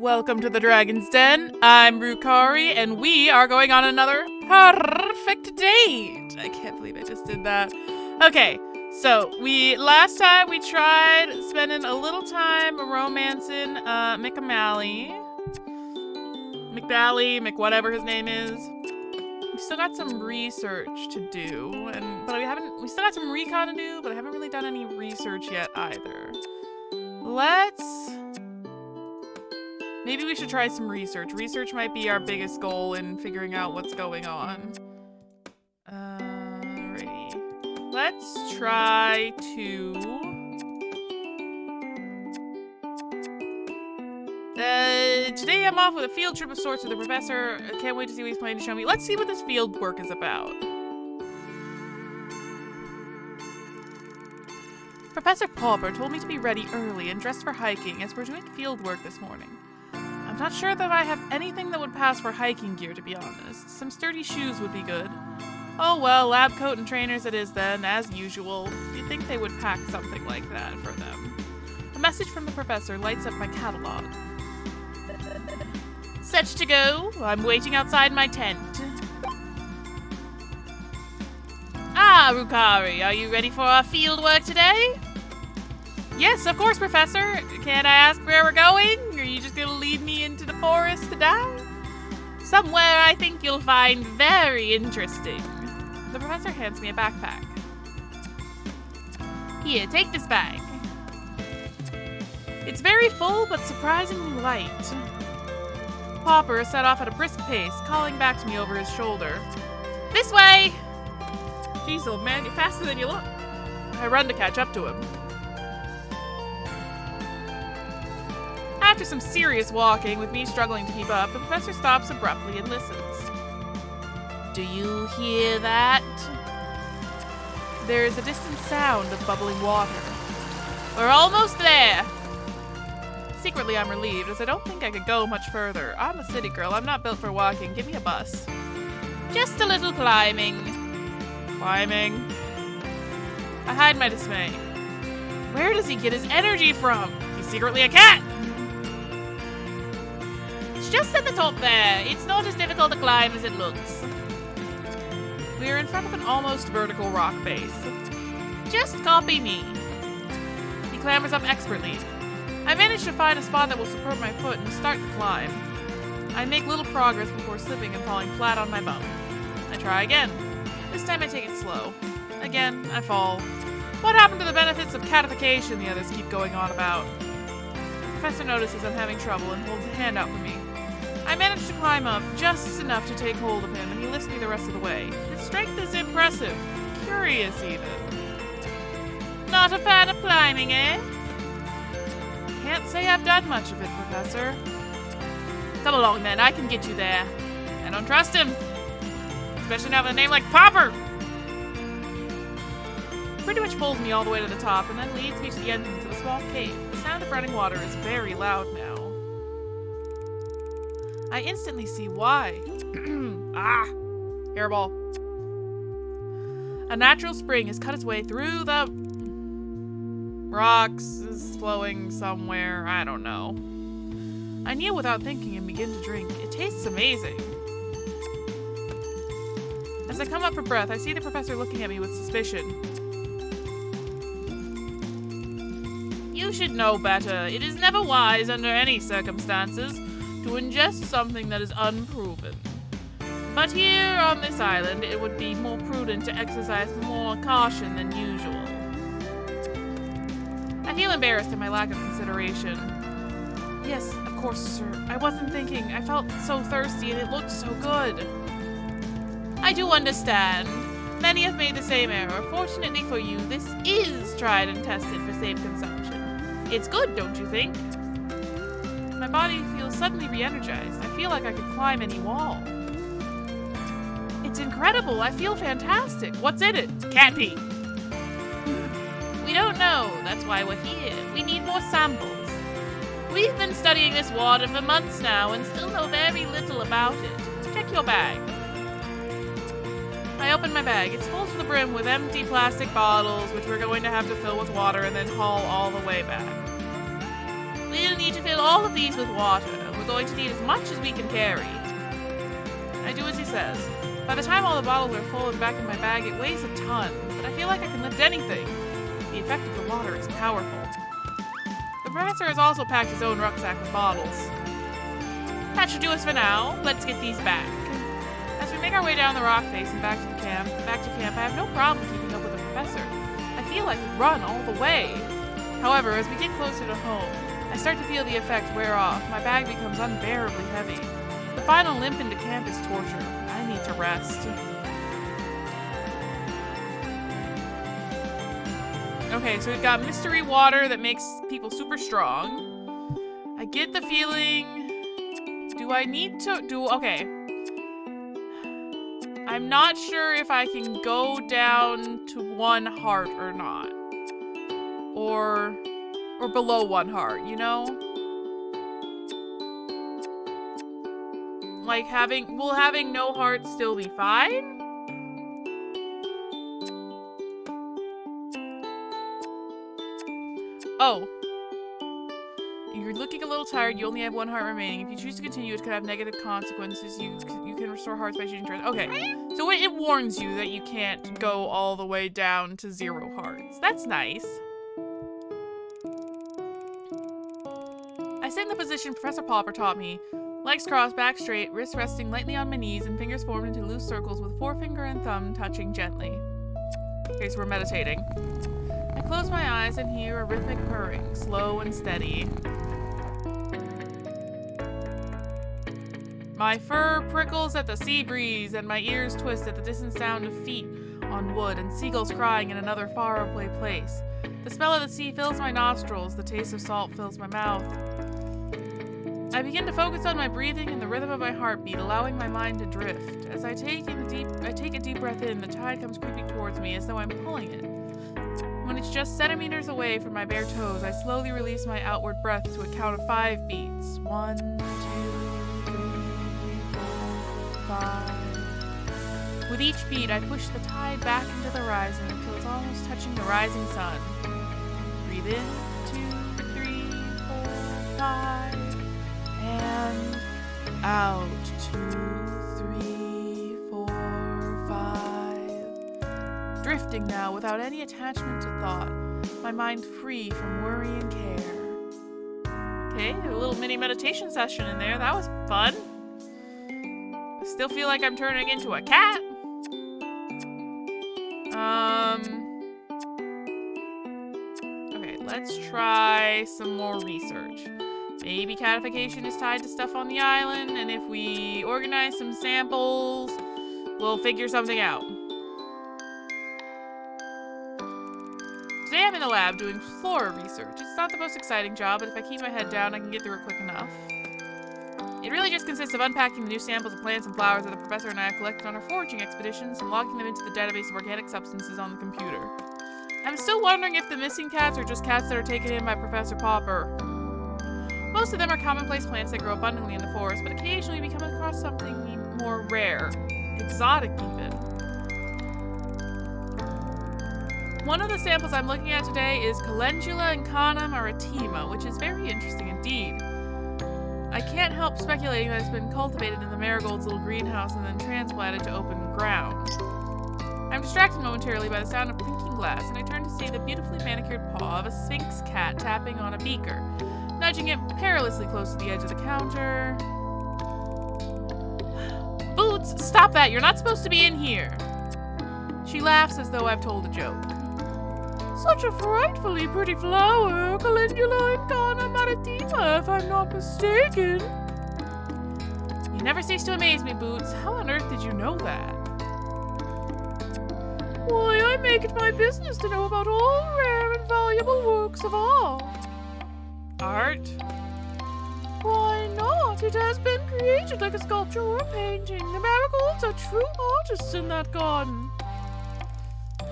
Welcome to the Dragon's Den. I'm Rukari, and we are going on another Purrfect Date. I can't believe I just did that. Okay, so last time we tried spending a little time romancing McAmally, whatever his name is. We still got some research to do, we still got some recon to do, but I haven't really done any research yet either. Maybe we should try some research. Research might be our biggest goal in figuring out what's going on. Alrighty. Let's try to... today I'm off with a field trip of sorts with the professor. I can't wait to see what he's planning to show me. Let's see what this field work is about. Professor Pauper told me to be ready early and dressed for hiking as we're doing field work this morning. I'm not sure that I have anything that would pass for hiking gear, to be honest. Some sturdy shoes would be good. Oh well, lab coat and trainers it is then, as usual. You'd think they would pack something like that for them. A message from the professor lights up my catalog. Set to go. I'm waiting outside my tent. Ah, Rukari, are you ready for our field work today? Yes, of course, Professor. Can I ask where we're going? Are you just going to lead me into the forest to die? Somewhere I think you'll find very interesting. The professor hands me a backpack. Here, take this bag. It's very full, but surprisingly light. Pauper set off at a brisk pace, calling back to me over his shoulder. This way! Jeez, old man, you're faster than you look. I run to catch up to him. After some serious walking, with me struggling to keep up, the professor stops abruptly and listens. Do you hear that? There is a distant sound of bubbling water. We're almost there! Secretly, I'm relieved, as I don't think I could go much further. I'm a city girl. I'm not built for walking. Give me a bus. Just a little climbing. Climbing? I hide my dismay. Where does he get his energy from? He's secretly a cat! It's just at the top there. It's not as difficult to climb as it looks. We are in front of an almost vertical rock face. Just copy me. He clambers up expertly. I manage to find a spot that will support my foot and start the climb. I make little progress before slipping and falling flat on my bum. I try again. This time I take it slow. Again, I fall. What happened to the benefits of catification the others keep going on about? The professor notices I'm having trouble and holds a hand out for me. I manage to climb up just enough to take hold of him, and he lifts me the rest of the way. His strength is impressive. Curious, even. Not a fan of climbing, eh? Can't say I've done much of it, Professor. Come along, then. I can get you there. I don't trust him. Especially now with a name like Pauper. Pretty much pulls me all the way to the top, and then leads me to the entrance of a small cave. The sound of running water is very loud now. I instantly see why. Ah! Hairball. A natural spring has cut its way through the rocks, is flowing somewhere, I don't know. I kneel without thinking and begin to drink. It tastes amazing. As I come up for breath, I see the professor looking at me with suspicion. You should know better. It is never wise under any circumstances to ingest something that is unproven. But here on this island, it would be more prudent to exercise more caution than usual. I feel embarrassed at my lack of consideration. Yes, of course, sir. I wasn't thinking. I felt so thirsty and it looked so good. I do understand. Many have made the same error. Fortunately for you, this is tried and tested for safe consumption. It's good, don't you think? My body feels suddenly re-energized. I feel like I could climb any wall. It's incredible. I feel fantastic. What's in it? Cat pee. We don't know. That's why we're here. We need more samples. We've been studying this water for months now and still know very little about it. Check your bag. I open my bag. It's full to the brim with empty plastic bottles, which we're going to have to fill with water and then haul all the way back. We'll need to fill all of these with water. we're going to need as much as we can carry. I do as he says. By the time all the bottles are full and back in my bag, it weighs a ton, but I feel like I can lift anything. The effect of the water is powerful. The professor has also packed his own rucksack with bottles. That should do us for now. Let's get these back. As we make our way down the rock face and back to camp, I have no problem keeping up with the professor. I feel I could run all the way. However, as we get closer to home, I start to feel the effect wear off. My bag becomes unbearably heavy. The final limp into camp is torture. I need to rest. Okay, so we've got mystery water that makes people super strong. I get the feeling... Do I need to do... Okay. I'm not sure if I can go down to 1 heart or not. Or below 1 heart, you know? Like will having no heart still be fine? Oh. You're looking a little tired. You only have 1 heart remaining. If you choose to continue, it could have negative consequences. You can restore hearts by shooting turns. Okay. So it warns you that you can't go all the way down to 0 hearts. That's nice. I sit in the position Professor Popper taught me. Legs crossed, back straight, wrists resting lightly on my knees, and fingers formed into loose circles with forefinger and thumb touching gently. Okay, so we're meditating. I close my eyes and hear a rhythmic purring, slow and steady. My fur prickles at the sea breeze, and my ears twist at the distant sound of feet on wood and seagulls crying in another faraway place. The smell of the sea fills my nostrils, the taste of salt fills my mouth. I begin to focus on my breathing and the rhythm of my heartbeat, allowing my mind to drift. As I take a deep breath in, the tide comes creeping towards me as though I'm pulling it. When it's just centimeters away from my bare toes, I slowly release my outward breath to a count of 5 beats. 1, 2, 3, 4, 5. With each beat, I push the tide back into the horizon until it's almost touching the rising sun. Breathe in, 2, 3, 4, 5. And out, 2, 3, 4, 5. Drifting now without any attachment to thought, my mind free from worry and care. Okay, a little mini meditation session in there. That was fun. I still feel like I'm turning into a cat. Okay, let's try some more research. Maybe catification is tied to stuff on the island, and if we organize some samples, we'll figure something out. Today I'm in the lab doing flora research. It's not the most exciting job, but if I keep my head down, I can get through it quick enough. It really just consists of unpacking the new samples of plants and flowers that the professor and I have collected on our foraging expeditions and logging them into the database of organic substances on the computer. I'm still wondering if the missing cats are just cats that are taken in by Professor Popper. Most of them are commonplace plants that grow abundantly in the forest, but occasionally we come across something more rare, exotic even. One of the samples I'm looking at today is Calendula incanum maritima, which is very interesting indeed. I can't help speculating that it's been cultivated in the marigold's little greenhouse and then transplanted to open ground. I'm distracted momentarily by the sound of clinking glass, and I turn to see the beautifully manicured paw of a sphinx cat tapping on a beaker, nudging it perilously close to the edge of the counter. Boots, stop that! You're not supposed to be in here! She laughs as though I've told a joke. Such a frightfully pretty flower, Calendula incanum maritima, if I'm not mistaken. You never cease to amaze me, Boots. How on earth did you know that? Why, I make it my business to know about all rare and valuable works of art. Art? Why not? It has been created like a sculpture or a painting. The marigolds are true artists in that garden.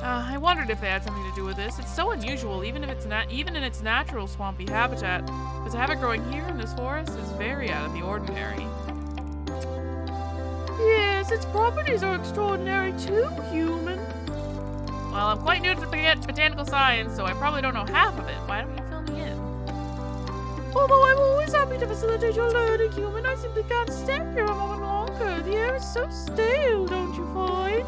I wondered if they had something to do with this. It's so unusual, even in its natural swampy habitat. But to have it growing here in this forest is very out of the ordinary. Yes, its properties are extraordinary too, human. Well, I'm quite new to botanical science, so I probably don't know half of it. Why don't you fill me in? Although I'm always happy to facilitate your learning, human, I simply can't stay here a moment longer. The air is so stale, don't you find?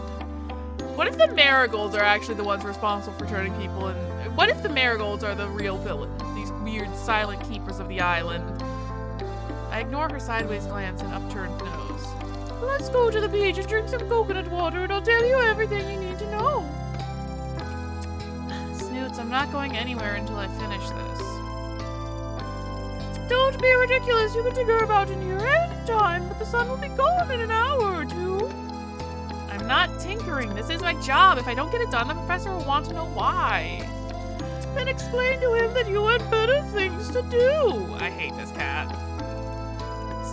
What if the marigolds are actually the ones responsible for turning people in? What if the marigolds are the real villains? These weird silent keepers of the island. I ignore her sideways glance and upturned nose. Let's go to the beach and drink some coconut water and I'll tell you everything you need to know. Snoots, I'm not going anywhere until I finish this. Don't be ridiculous. You can tinker about in here anytime, but the sun will be gone in an hour or two. I'm not tinkering. This is my job. If I don't get it done, the professor will want to know why. Then explain to him that you had better things to do. I hate this cat.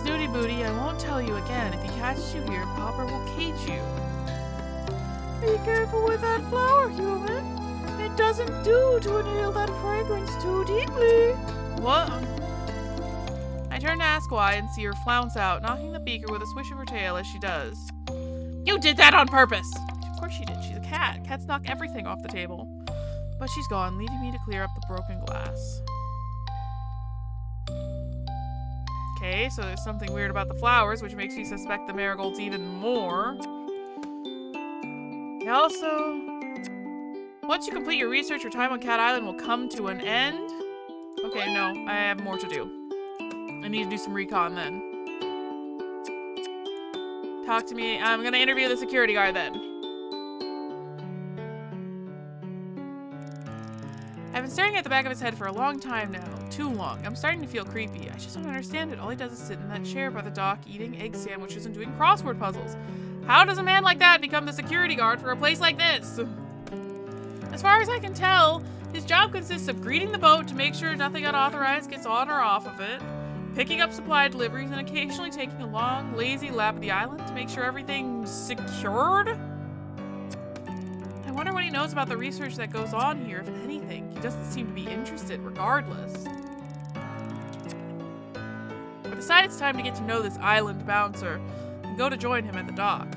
Snooty Booty, I won't tell you again. If he catches you here, Popper will cage you. Be careful with that flower, human. It doesn't do to inhale that fragrance too deeply. What? I turn to ask why and see her flounce out, knocking the beaker with a swish of her tail as she does. You did that on purpose! Of course she did. She's a cat. Cats knock everything off the table. But she's gone, leaving me to clear up the broken glass. Okay, so there's something weird about the flowers, which makes me suspect the marigolds even more. Also, once you complete your research, your time on Cat Island will come to an end. Okay, no, I have more to do. I need to do some recon then. Talk to me. I'm gonna interview the security guard then. I've been staring at the back of his head for a long time now. Too long. I'm starting to feel creepy. I just don't understand it. All he does is sit in that chair by the dock, eating egg sandwiches and doing crossword puzzles. How does a man like that become the security guard for a place like this? As far as I can tell, his job consists of greeting the boat to make sure nothing unauthorized gets on or off of it, picking up supply deliveries, and occasionally taking a long, lazy lap of the island to make sure everything's secured? I wonder what he knows about the research that goes on here, if anything. He doesn't seem to be interested, regardless. I decide it's time to get to know this island bouncer and go to join him at the dock.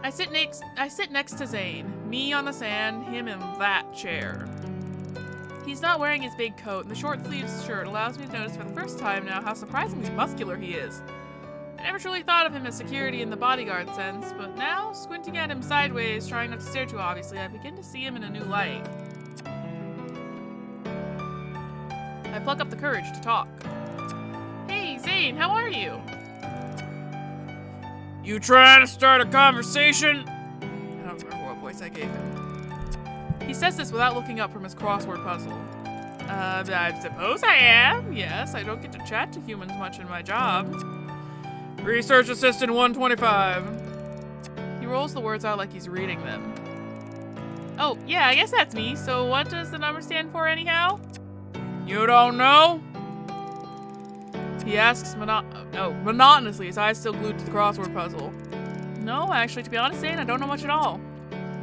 I sit next to Zane, me on the sand, him in that chair. He's not wearing his big coat, and the short-sleeved shirt allows me to notice for the first time now how surprisingly muscular he is. I never truly thought of him as security in the bodyguard sense, but now, squinting at him sideways, trying not to stare too obviously, I begin to see him in a new light. I pluck up the courage to talk. Hey, Zane, how are you? You trying to start a conversation? I don't remember what voice I gave him. He says this without looking up from his crossword puzzle. I suppose I am. Yes, I don't get to chat to humans much in my job. Research Assistant 125. He rolls the words out like he's reading them. Oh, yeah, I guess that's me. So what does the number stand for anyhow? You don't know? He asks monotonously, his eyes still glued to the crossword puzzle. No, actually, to be honest, Zane, I don't know much at all.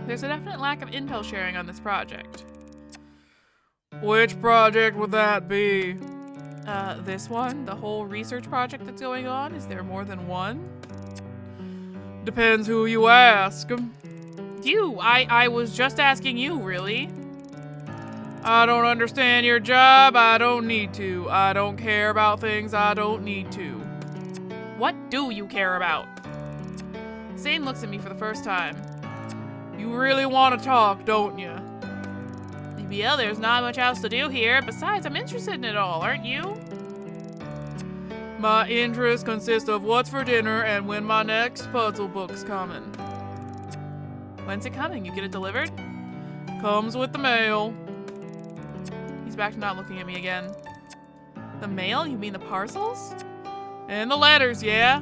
There's a definite lack of intel sharing on this project. Which project would that be? This one? The whole research project that's going on? Is there more than one? Depends who you ask. You! I was just asking you, really. I don't understand your job, I don't need to. I don't care about things I don't need to. What do you care about? Zane looks at me for the first time. You really want to talk, don't you? Yeah, there's not much else to do here. Besides, I'm interested in it all, aren't you? My interests consist of what's for dinner and when my next puzzle book's coming. When's it coming? You get it delivered? Comes with the mail. He's back to not looking at me again. The mail? You mean the parcels? And the letters, yeah.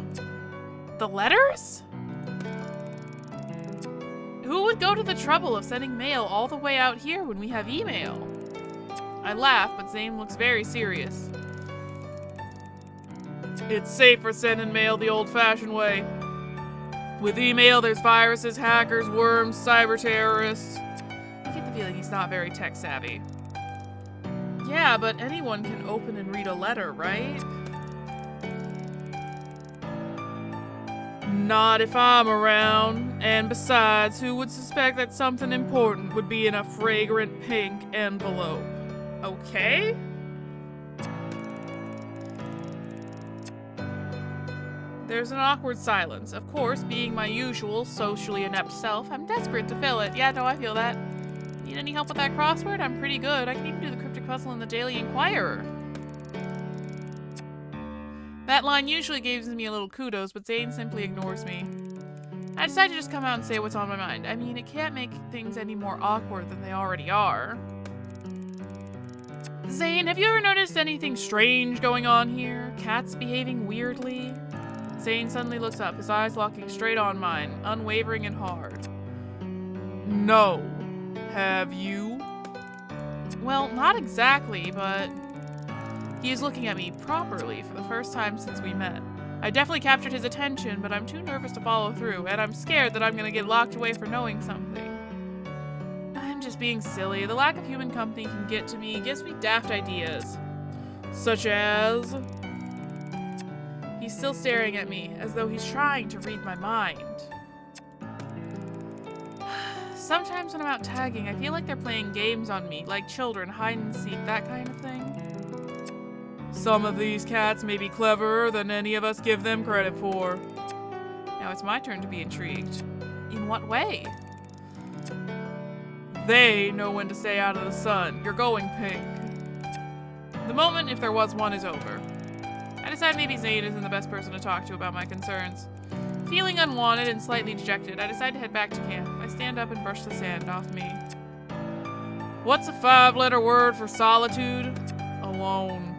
The letters? Who would go to the trouble of sending mail all the way out here when we have email? I laugh, but Zane looks very serious. It's safer sending mail the old-fashioned way. With email, there's viruses, hackers, worms, cyber terrorists. I get the feeling he's not very tech-savvy. Yeah, but anyone can open and read a letter, right? Not if I'm around. And besides, who would suspect that something important would be in a fragrant pink envelope? Okay. There's an awkward silence. Of course, being my usual socially inept self, I'm desperate to fill it. Yeah, no, I feel that. Need any help with that crossword? I'm pretty good. I can even do the cryptic puzzle in the Daily Inquirer. That line usually gives me a little kudos, but Zane simply ignores me. I decide to just come out and say what's on my mind. I mean, it can't make things any more awkward than they already are. Zane, have you ever noticed anything strange going on here? Cats behaving weirdly? Zane suddenly looks up, his eyes locking straight on mine, unwavering and hard. No. Have you? Well, not exactly, but... He is looking at me properly for the first time since we met. I definitely captured his attention, but I'm too nervous to follow through, and I'm scared that I'm gonna get locked away for knowing something. I'm just being silly. The lack of human company can get to me, gives me daft ideas. Such as... He's still staring at me, as though he's trying to read my mind. Sometimes when I'm out tagging, I feel like they're playing games on me, like children, hide and seek, that kind of thing. Some of these cats may be cleverer than any of us give them credit for. Now it's my turn to be intrigued. In what way? They know when to stay out of the sun. You're going pink. The moment, if there was one, is over. I decide maybe Zane isn't the best person to talk to about my concerns. Feeling unwanted and slightly dejected, I decide to head back to camp. I stand up and brush the sand off me. What's a 5-letter word for solitude? Alone.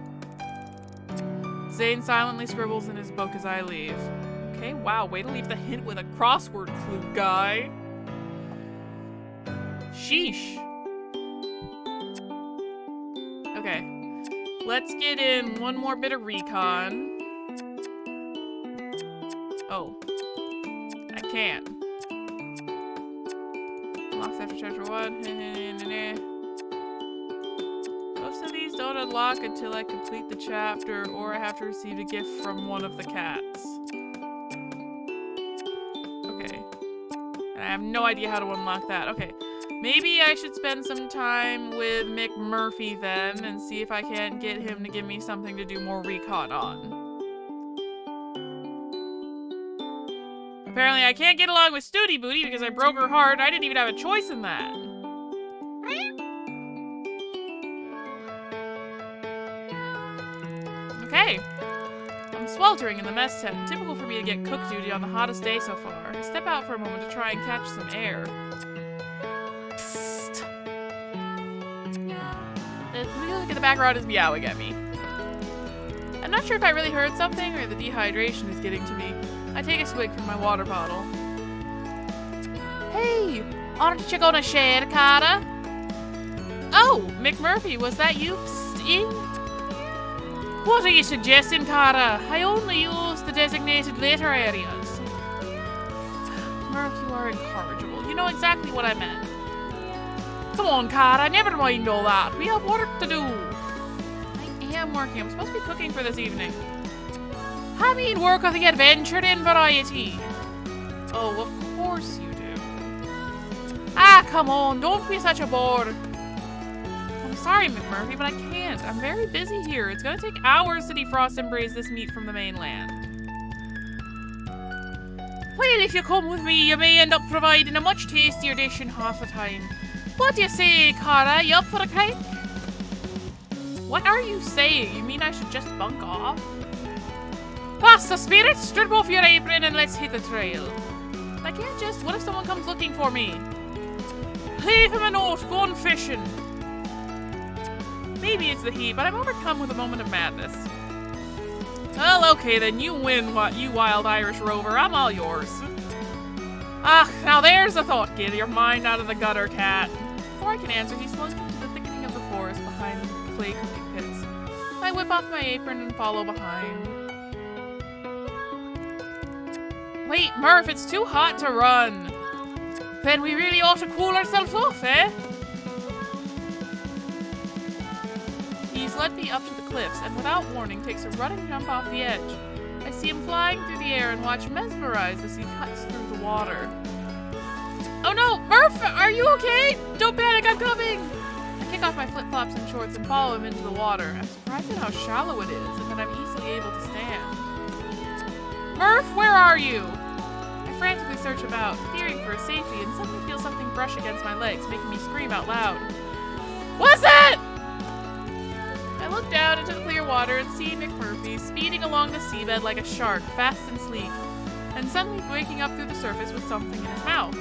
Zane silently scribbles in his book as I leave. Okay, wow, way to leave the hint with a crossword clue, guy. Sheesh. Okay, let's get in one more bit of recon. Oh, I can't. Unlocks after chapter 1. Most of these don't unlock until I complete the chapter or I have to receive a gift from one of the cats. Okay. And I have no idea how to unlock that. Okay. Maybe I should spend some time with McMurphy then and see if I can't get him to give me something to do more recon on. Apparently I can't get along with Snooty Booty because I broke her heart. I didn't even have a choice in that. Okay. I'm sweltering in the mess tent. Typical for me to get cook duty on the hottest day so far. I step out for a moment to try and catch some air. Psst. The music in the background is meowing at me. I'm not sure if I really heard something or the dehydration is getting to me. I take a swig from my water bottle. Hey, aren't you gonna share, Carter? Oh, McMurphy, was that you? Psst, in? What are you suggesting, Carter? I only use the designated litter areas. Murph, you are incorrigible. You know exactly what I meant. Come on, Carter, never mind all that. We have work to do. I am working. I'm supposed to be cooking for this evening. I mean work of the adventuring variety. Oh, of course you do. Ah, come on, don't be such a bore. I'm sorry, McMurphy, but I can't. I'm very busy here. It's gonna take hours to defrost and braise this meat from the mainland. Well, if you come with me, you may end up providing a much tastier dish in half the time. What do you say, Cara? You up for a cake? What are you saying? You mean I should just bunk off? Pass the spirit, strip off your apron and let's hit the trail. I can't just, what if someone comes looking for me? Leave him a note, going fishing. Maybe it's the heat, but I'm overcome with a moment of madness. Well, okay then, you win, you wild Irish rover. I'm all yours. Ah, now there's a thought. Get your mind out of the gutter, cat. Before I can answer, he slunk into the thickening of the forest behind the clay cooking pits. I whip off my apron and follow behind. Wait, Murph, it's too hot to run. Then we really ought to cool ourselves off, eh? He's led me up to the cliffs and without warning takes a running jump off the edge. I see him flying through the air and watch mesmerized as he cuts through the water. Oh no, Murph, are you okay? Don't panic, I'm coming! I kick take off my flip-flops and shorts and follow him into the water. I'm surprised at how shallow it is and that I'm easily able to stand. Murph, where are you? I frantically search about, fearing for his safety, and suddenly feel something brush against my legs, making me scream out loud. What's that? I look down into the clear water and see McMurphy speeding along the seabed like a shark, fast and sleek, and suddenly breaking up through the surface with something in his mouth.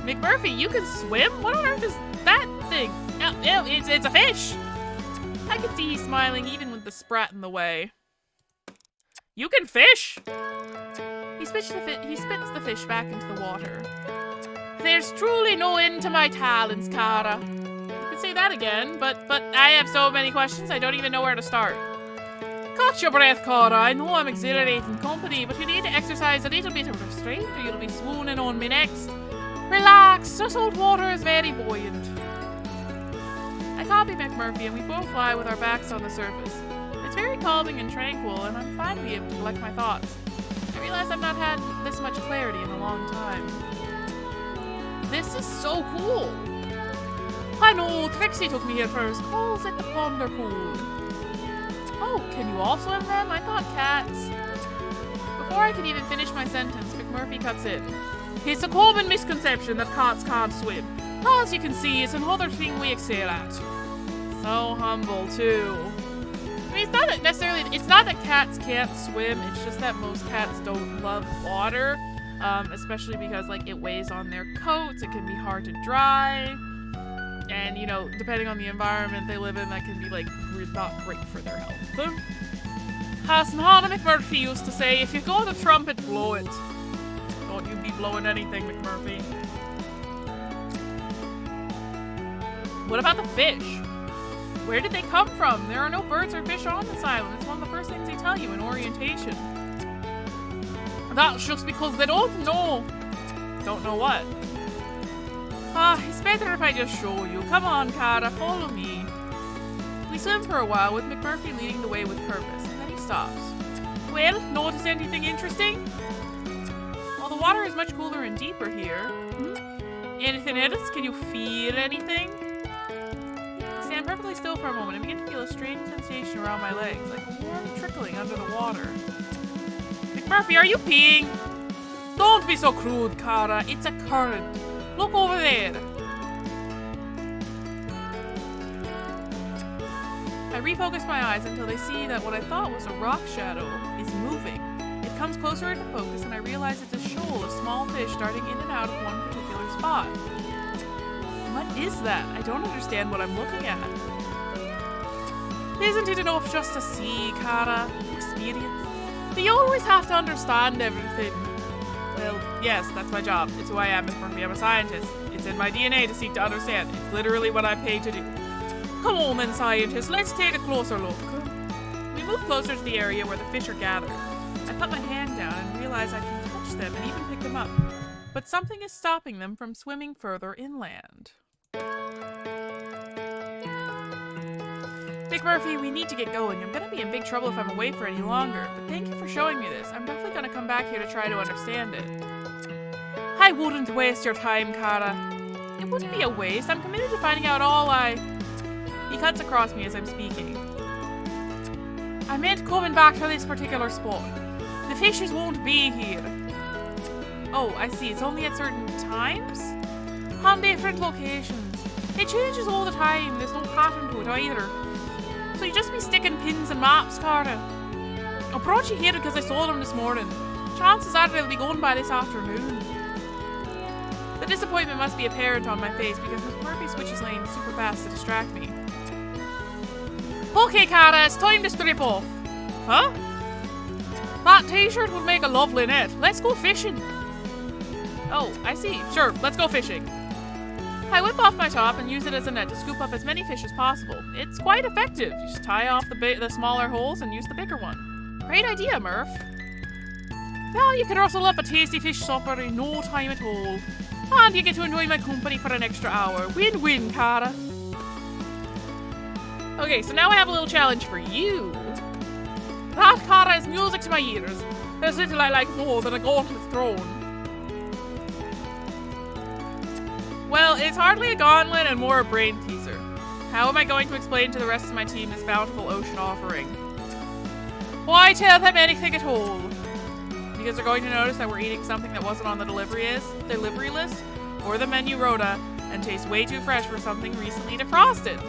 McMurphy, you can swim? What on earth is that thing? It's a fish! I can see he's smiling even with the sprat in the way. You can fish? He spits the fish back into the water. There's truly no end to my talents, Cara. You could say that again, but I have so many questions I don't even know where to start. Catch your breath, Cara. I know I'm exhilarating company, but you need to exercise a little bit of restraint or you'll be swooning on me next. Relax, the salt water is very buoyant. I copy McMurphy and we both lie with our backs on the surface. It's very calming and tranquil, and I'm finally able to collect my thoughts. I realize I've not had this much clarity in a long time. This is so cool! I know, Trixie took me here first. Calls it the Ponder Pool. Oh, can you all swim then? I thought cats. Before I could even finish my sentence, McMurphy cuts in. It's a common misconception that cats can't swim. As you can see, it's another thing we excel at. So humble, too. I mean, it's not that cats can't swim, it's just that most cats don't love water. Especially because, like, it weighs on their coats, it can be hard to dry. And, you know, depending on the environment they live in, that can be, like, not great for their health. As Hannah McMurphy used to say, if you got a trumpet, blow it. Don't you be blowing anything, McMurphy. What about the fish? Where did they come from? There are no birds or fish on this island. It's one of the first things they tell you in orientation. That's just because they don't know. Don't know what? It's better if I just show you. Come on, Cara, follow me. We swim for a while with McMurphy leading the way with purpose, and then he stops. Well, notice anything interesting? Well, the water is much cooler and deeper here. Anything else? Can you feel anything? I stand perfectly still for a moment and begin to feel a strange sensation around my legs, like a warm trickling under the water. McMurphy, are you peeing? Don't be so crude, Cara. It's a current. Look over there. I refocus my eyes until they see that what I thought was a rock shadow is moving. It comes closer into focus and I realize it's a shoal of small fish darting in and out of one particular spot. What is that? I don't understand what I'm looking at. Isn't it enough just to see, Cara? Experience? Do you always have to understand everything? Well, yes, that's my job. It's who I am, McMurphy. I'm a scientist. It's in my DNA to seek to understand. It's literally what I'm paid to do. Come on then, scientists. Let's take a closer look. We move closer to the area where the fish are gathered. I put my hand down and realize I can touch them and even pick them up. But something is stopping them from swimming further inland. McMurphy, we need to get going. I'm gonna be in big trouble if I'm away for any longer, but thank you for showing me this. I'm definitely gonna come back here to try to understand it. I wouldn't waste your time, Cara. It wouldn't be a waste. I'm committed to finding out all He cuts across me as I'm speaking. I meant coming back to this particular spot. The fishes won't be here. Oh, I see. It's only at certain times? On different locations. It changes all the time. There's no pattern to it either. So you just be sticking pins and maps, Cara. I brought you here because I saw them this morning. Chances are they'll be gone by this afternoon. The disappointment must be apparent on my face because McMurphy switches lanes super fast to distract me. Okay, Cara, it's time to strip off. Huh? That t-shirt would make a lovely net. Let's go fishing. Oh, I see. Sure, let's go fishing. I whip off my top and use it as a net to scoop up as many fish as possible. It's quite effective. You just tie off the smaller holes and use the bigger one. Great idea, Murph. Now you can rustle up a tasty fish supper in no time at all. And you get to enjoy my company for an extra hour. Win-win, Cara. Okay, so now I have a little challenge for you. That, Cara, is music to my ears. There's little I like more than a gauntlet thrown. Well, it's hardly a gauntlet and more a brain teaser. How am I going to explain to the rest of my team this bountiful ocean offering? Why tell them anything at all? Because they're going to notice that we're eating something that wasn't on the delivery list or the menu rota and tastes way too fresh for something recently defrosted.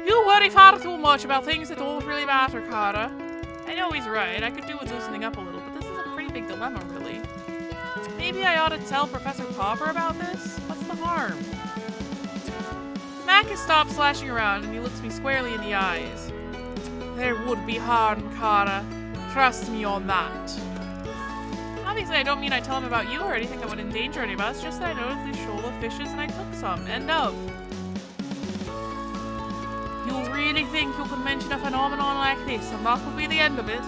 You worry far too much about things that don't really matter, Kara. I know he's right. I could do with loosening up a little, but this is a pretty big dilemma, really. Maybe I ought to tell Professor Popper about this? What's the harm? Mac has stopped slashing around and he looks me squarely in the eyes. There would be harm, Kara. Trust me on that. Obviously, I don't mean I tell him about you or anything that would endanger any of us, just that I noticed these shoal of fishes and I took some. End of. You really think you could mention a phenomenon like this and that would be the end of it?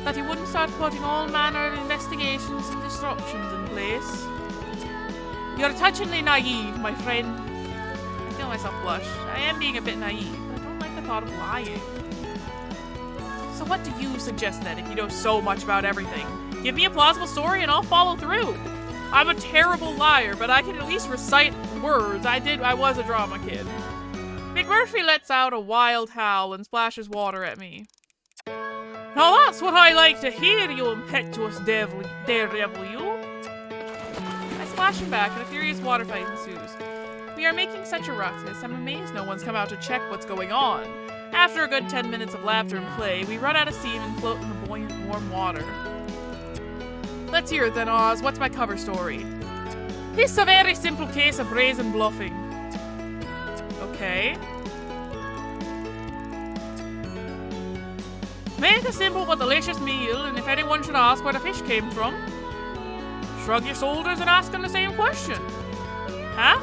That he wouldn't start putting all manner of investigations and disruptions in place? You're touchingly naive, my friend. I feel myself blush. I am being a bit naive, but I don't like the thought of lying. So what do you suggest then, if you know so much about everything? Give me a plausible story and I'll follow through. I'm a terrible liar, but I can at least recite words. I was a drama kid. McMurphy lets out a wild howl and splashes water at me. Now that's what I like to hear, you impetuous daredevil, you. I splash him back and a furious water fight ensues. We are making such a ruckus, I'm amazed no one's come out to check what's going on. After a good 10 minutes of laughter and play, we run out of steam and float in the buoyant, warm water. Let's hear it then, Oz. What's my cover story? It's a very simple case of brazen bluffing. Okay. Make a simple but delicious meal, and if anyone should ask where the fish came from, shrug your shoulders and ask them the same question. Huh?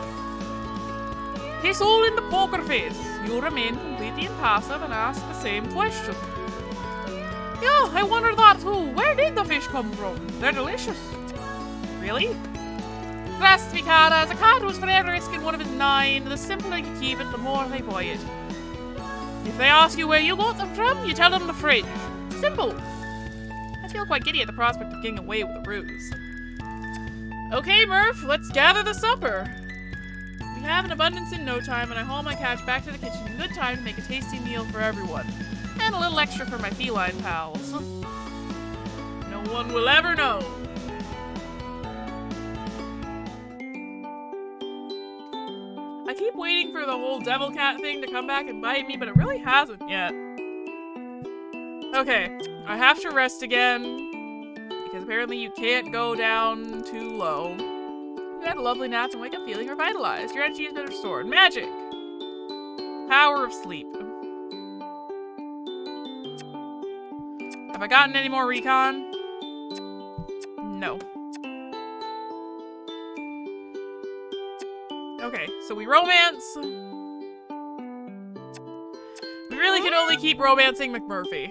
It's all in the poker face. You remain completely impassive and ask the same question. Yeah, I wonder that too. Where did the fish come from? They're delicious. Really? Trust me, Kara, as a cat who's forever risking one of his 9, the simpler you keep it, the more they buy it. If they ask you where you got them from, you tell them the fridge. Simple. I feel quite giddy at the prospect of getting away with a ruse. Okay, Murph, let's gather the supper. We have an abundance in no time, and I haul my couch back to the kitchen in good time to make a tasty meal for everyone. And a little extra for my feline pals. No one will ever know. I keep waiting for the whole devil cat thing to come back and bite me, but it really hasn't yet. Okay, I have to rest again, because apparently you can't go down too low. You had a lovely nap and wake up feeling revitalized. Your energy has been restored. Magic! Power of sleep. Have I gotten any more recon? No. Okay, so we romance. We really can only keep romancing McMurphy.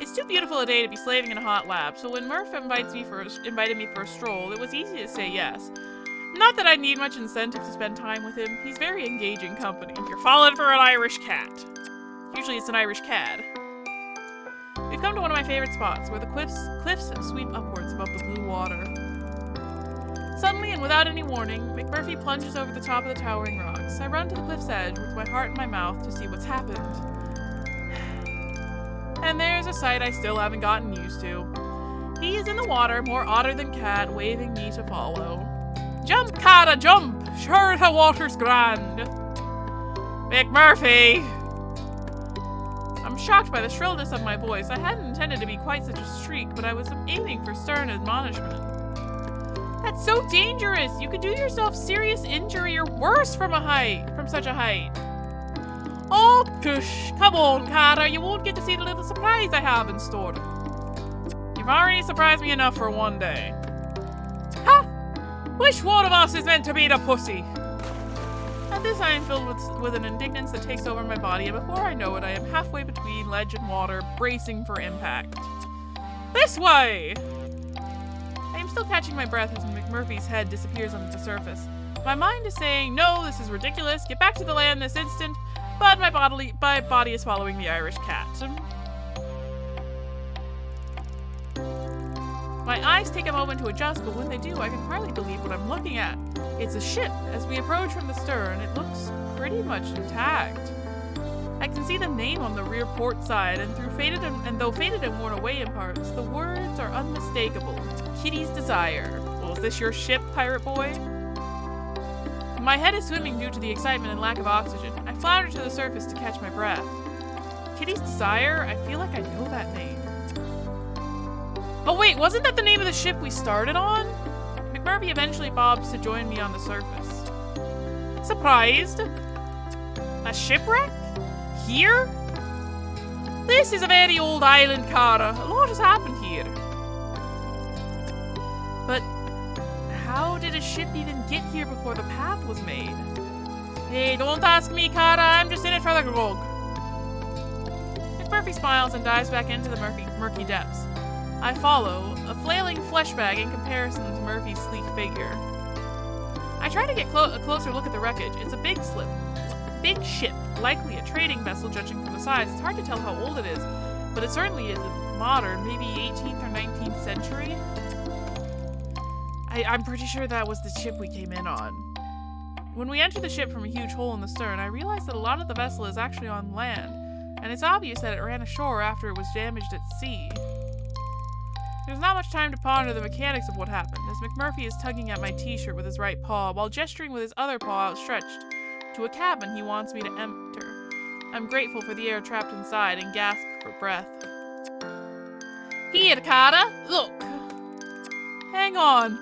It's too beautiful a day to be slaving in a hot lab, so when Murph invited me for a stroll, it was easy to say yes. Not that I need much incentive to spend time with him. He's very engaging company. You're falling for an Irish cat. Usually it's an Irish cad. We've come to one of my favorite spots, where the cliffs sweep upwards above the blue water. Suddenly, and without any warning, McMurphy plunges over the top of the towering rocks. I run to the cliff's edge with my heart in my mouth to see what's happened. And there's a sight I still haven't gotten used to. He is in the water, more otter than cat, waving me to follow. Jump, Kara, jump! Sure, the water's grand! McMurphy! I'm shocked by the shrillness of my voice. I hadn't intended to be quite such a shriek, but I was aiming for stern admonishment. That's so dangerous! You could do yourself serious injury or worse from such a height. Oh, push! Come on, Kara, you won't get to see the little surprise I have in store. You've already surprised me enough for one day. Ha! Which one of us is meant to be the pussy? At this I am filled with an indignance that takes over my body, and before I know it, I am halfway between ledge and water, bracing for impact. This way! I am still catching my breath as McMurphy's head disappears under the surface. My mind is saying, no, this is ridiculous, get back to the land this instant, but my body is following the Irish cat. My eyes take a moment to adjust, but when they do, I can hardly believe what I'm looking at. It's a ship. As we approach from the stern, it looks pretty much intact. I can see the name on the rear port side, and though faded and worn away in parts, the words are unmistakable. Kitty's Desire. Well, is this your ship, pirate boy? My head is swimming due to the excitement and lack of oxygen. I flounder to the surface to catch my breath. Kitty's Desire? I feel like I know that name. Oh wait, wasn't that the name of the ship we started on? McMurphy eventually bobs to join me on the surface. Surprised? A shipwreck? Here? This is a very old island, Kara. A lot has happened here. But how did a ship even get here before the path was made? Hey, don't ask me, Kara. I'm just in it for the grog. McMurphy smiles and dives back into the murky depths. I follow, a flailing flesh bag in comparison to Murphy's sleek figure. I try to get a closer look at the wreckage. It's a big ship, likely a trading vessel judging from the size. It's hard to tell how old it is, but it certainly isn't modern, maybe 18th or 19th century. I'm pretty sure that was the ship we came in on. When we enter the ship from a huge hole in the stern, I realize that a lot of the vessel is actually on land, and it's obvious that it ran ashore after it was damaged at sea. There's not much time to ponder the mechanics of what happened, as McMurphy is tugging at my t-shirt with his right paw while gesturing with his other paw outstretched to a cabin he wants me to enter. I'm grateful for the air trapped inside and gasp for breath. Here, Kara, look! Hang on,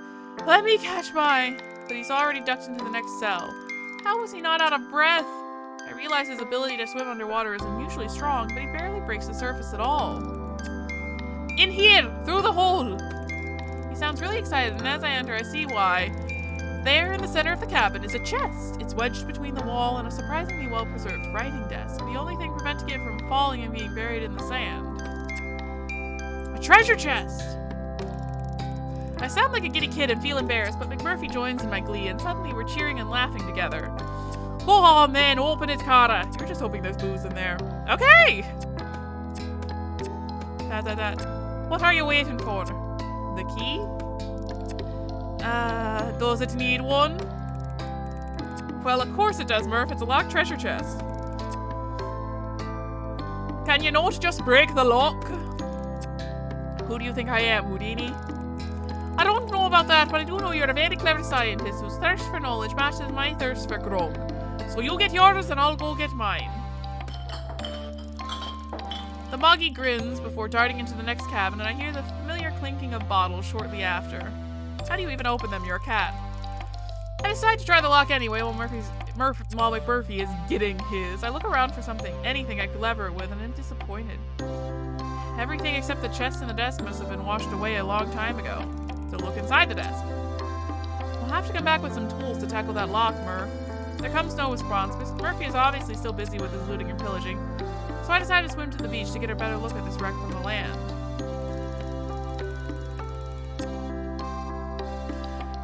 let me catch my... But he's already ducked into the next cell. How was he not out of breath? I realize his ability to swim underwater is unusually strong, but he barely breaks the surface at all. In here! Through the hole! He sounds really excited, and as I enter, I see why. There in the center of the cabin is a chest. It's wedged between the wall and a surprisingly well-preserved writing desk, the only thing preventing it from falling and being buried in the sand. A treasure chest! I sound like a giddy kid and feel embarrassed, but McMurphy joins in my glee, and suddenly we're cheering and laughing together. Go on, man, open it, Kara. You're just hoping there's booze in there. Okay! What are you waiting for? The key? Does it need one? Well, of course it does, Murph. It's a locked treasure chest. Can you not just break the lock? Who do you think I am, Houdini? I don't know about that, but I do know you're a very clever scientist whose thirst for knowledge matches my thirst for grog. So you get yours and I'll go get mine. The Moggy grins before darting into the next cabin, and I hear the familiar clinking of bottles shortly after. How do you even open them? You're a cat. I decide to try the lock anyway while McMurphy is getting his. I look around for anything I could lever it with, and I'm disappointed. Everything except the chest and the desk must have been washed away a long time ago. So look inside the desk. We'll have to come back with some tools to tackle that lock, Murph. There comes no response, but Murphy is obviously still busy with his looting and pillaging, so I decide to swim to the beach to get a better look at this wreck from the land.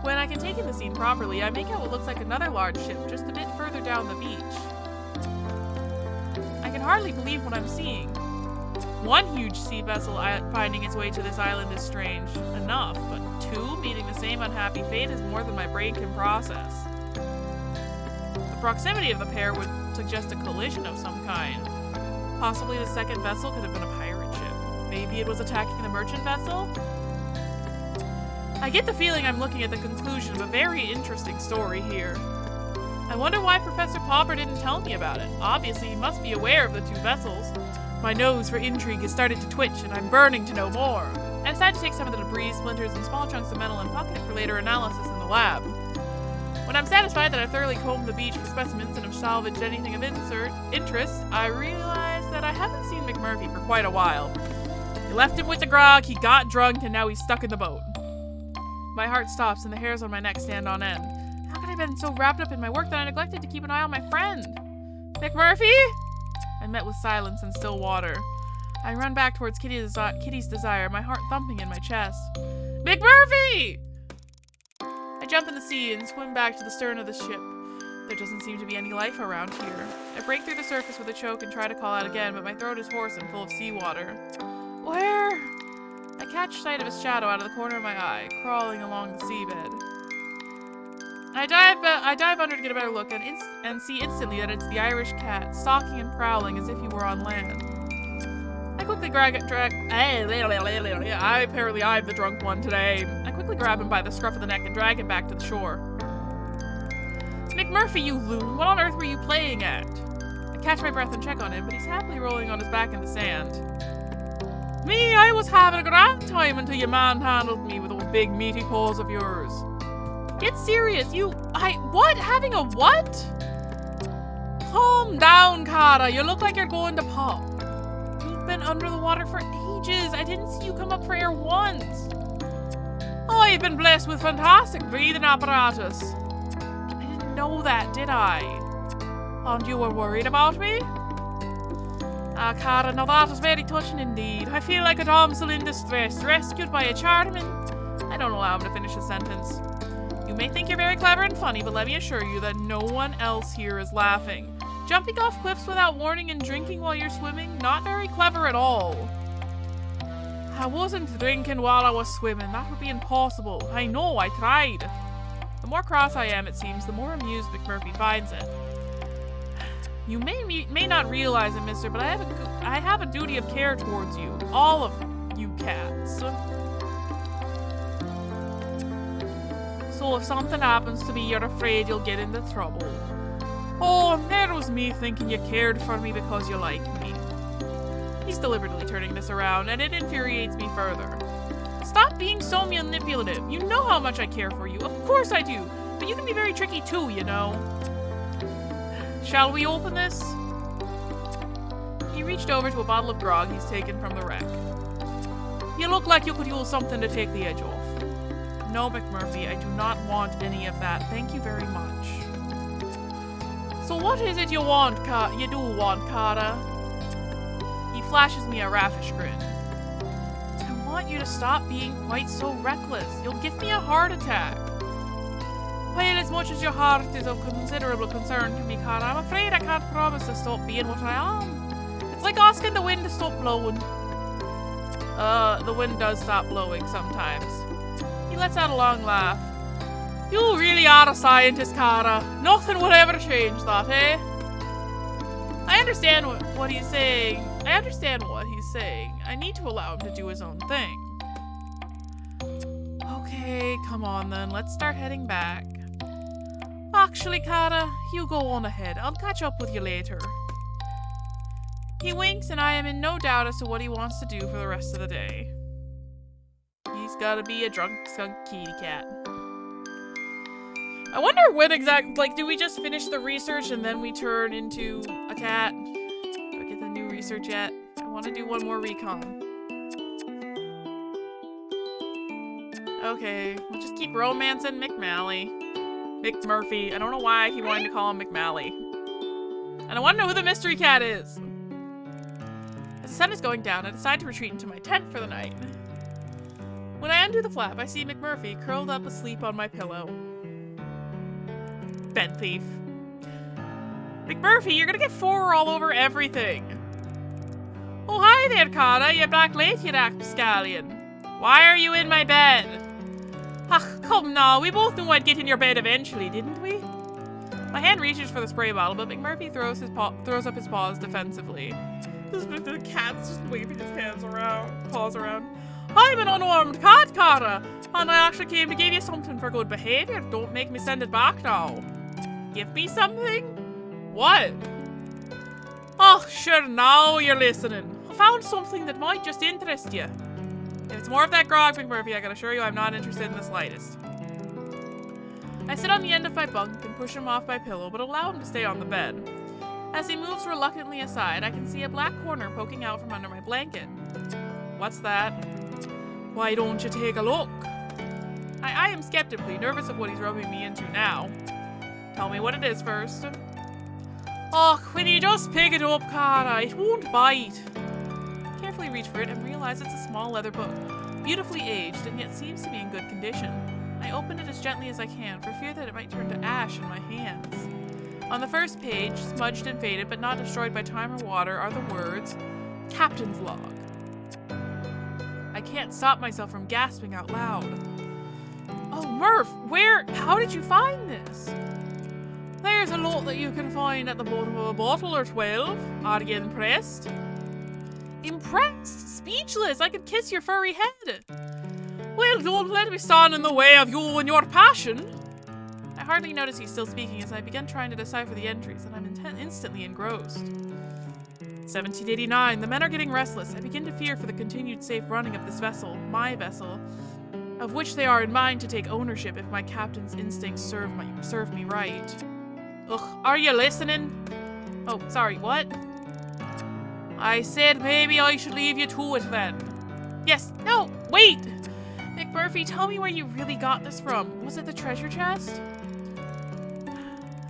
When I can take in the scene properly, I make out what looks like another large ship just a bit further down the beach. I can hardly believe what I'm seeing. One huge sea vessel finding its way to this island is strange enough, but two meeting the same unhappy fate is more than my brain can process. The proximity of the pair would suggest a collision of some kind. Possibly the second vessel could have been a pirate ship. Maybe it was attacking the merchant vessel? I get the feeling I'm looking at the conclusion of a very interesting story here. I wonder why Professor Popper didn't tell me about it. Obviously, he must be aware of the two vessels. My nose for intrigue has started to twitch, and I'm burning to know more. I decide to take some of the debris, splinters, and small chunks of metal and pocket it for later analysis in the lab. When I'm satisfied that I've thoroughly combed the beach for specimens and have salvaged anything of interest, I realize that I haven't seen McMurphy for quite a while. He left him with the grog, he got drunk, and now he's stuck in the boat. My heart stops and the hairs on my neck stand on end. How could I have been so wrapped up in my work that I neglected to keep an eye on my friend? McMurphy? I'm met with silence and still water. I run back towards Kitty's Desire, my heart thumping in my chest. McMurphy! I jump in the sea and swim back to the stern of the ship. There doesn't seem to be any life around here. I break through the surface with a choke and try to call out again, but my throat is hoarse and full of seawater. Where? I catch sight of his shadow out of the corner of my eye, crawling along the seabed. I dive under to get a better look and see instantly that it's the Irish cat, stalking and prowling as if he were on land. I quickly apparently I'm the drunk one today. I quickly grab him by the scruff of the neck and drag him back to the shore. McMurphy, you loon, what on earth were you playing at? I catch my breath and check on him, but he's happily rolling on his back in the sand. Me, I was having a grand time until you manhandled me with those big meaty paws of yours. Get serious, what? Having a what? Calm down, Cara, you look like you're going to pop. You've been under the water for ages. I didn't see you come up for air once. I've been blessed with fantastic breathing apparatus. I didn't know that, did I? And you were worried about me? Ah, Cara, now that is very touching indeed. I feel like a damsel in distress, rescued by a charmin. I don't allow him to finish his sentence. You may think you're very clever and funny, but let me assure you that no one else here is laughing. Jumping off cliffs without warning and drinking while you're swimming, not very clever at all. I wasn't drinking while I was swimming. That would be impossible. I know, I tried. The more cross I am, it seems, the more amused McMurphy finds it. You may not realize it, mister, but I have a duty of care towards you. All of you cats. So if something happens to me, you're afraid you'll get into trouble. Oh, and there was me thinking you cared for me because you like me. He's deliberately turning this around, and it infuriates me further. Stop being so manipulative. You know how much I care for you. Of course I do. But you can be very tricky too, you know. Shall we open this? He reached over to a bottle of grog he's taken from the wreck. You look like you could use something to take the edge off. No, McMurphy, I do not want any of that. Thank you very much. So what is it you want, you do want, Cara? He flashes me a raffish grin. I want you to stop being quite so reckless. You'll give me a heart attack. Well, as much as your heart is of considerable concern to me, Cara, I'm afraid I can't promise to stop being what I am. It's like asking the wind to stop blowing. The wind does stop blowing sometimes. He lets out a long laugh. You really are a scientist, Cara. Nothing would ever change that, eh? I understand what he's saying. I need to allow him to do his own thing. Okay, come on then. Let's start heading back. Actually, Cara, you go on ahead. I'll catch up with you later. He winks, and I am in no doubt as to what he wants to do for the rest of the day. He's gotta be a drunk skunk kitty cat. I wonder when exactly, like, do we just finish the research and then we turn into a cat? Do I get the new research yet? I want to do one more recon. Okay, we'll just keep romancing McMurphy. I don't know why he wanted to call him McMally. And I want to know who the mystery cat is. As the sun is going down, I decide to retreat into my tent for the night. When I undo the flap, I see McMurphy curled up asleep on my pillow. Bed thief. McMurphy, you're gonna get 4 all over everything. Oh, hi there, Cara. You're back late, you rapscallion. Why are you in my bed? Ach, come now. We both knew I'd get in your bed eventually, didn't we? My hand reaches for the spray bottle, but McMurphy throws up his paws defensively. The cat's just waving his paws around. I'm an unarmed cat, Cara, and I actually came to give you something for good behavior. Don't make me send it back now. Give me something? What? Oh, sure, now you're listening. I found something that might just interest you. If it's more of that grog, McMurphy, I can assure you I'm not interested in the slightest. I sit on the end of my bunk and push him off my pillow, but allow him to stay on the bed. As he moves reluctantly aside, I can see a black corner poking out from under my blanket. What's that? Why don't you take a look? I am skeptically nervous of what he's rubbing me into now. Tell me what it is first. Oh, when you just pick it up, Cara, it won't bite. I carefully reach for it and realize it's a small leather book, beautifully aged and yet seems to be in good condition. I open it as gently as I can for fear that it might turn to ash in my hands. On the first page, smudged and faded but not destroyed by time or water, are the words, Captain's Log. I can't stop myself from gasping out loud. Oh, Murph, how did you find this? There's a lot that you can find at the bottom of a bottle or 12. Are you impressed? Impressed? Speechless? I could kiss your furry head. Well, don't let me stand in the way of you and your passion. I hardly notice he's still speaking as I begin trying to decipher the entries, and I'm instantly engrossed. 1789. The men are getting restless. I begin to fear for the continued safe running of this vessel, my vessel, of which they are in mind to take ownership if my captain's instincts serve me right. Ugh, are you listening? Oh, sorry, what? I said maybe I should leave you to it then. Yes, no, wait! McMurphy, tell me where you really got this from. Was it the treasure chest?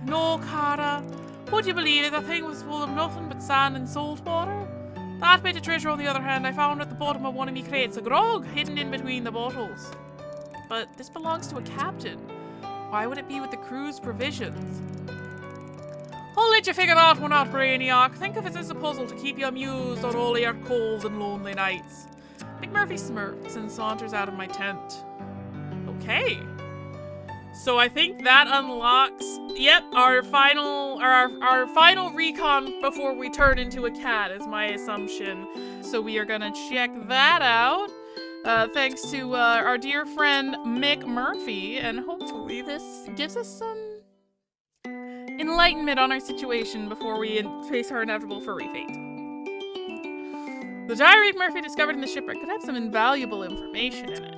No, Cara. Would you believe it? The thing was full of nothing but sand and salt water. That bit of treasure, on the other hand, I found at the bottom of one of me crates of grog, hidden in between the bottles. But this belongs to a captain. Why would it be with the crew's provisions? I'll let you figure that one out, Brainiac. Think of it as a puzzle to keep you amused on all your cold and lonely nights. McMurphy smirks and saunters out of my tent. Okay. So I think that unlocks, yep, our final recon before we turn into a cat is my assumption. So we are gonna check that out. Thanks to our dear friend Mick Murphy, and hopefully this gives us some enlightenment on our situation before we face our inevitable furry fate. The diary of Murphy discovered in the shipwreck could have some invaluable information in it.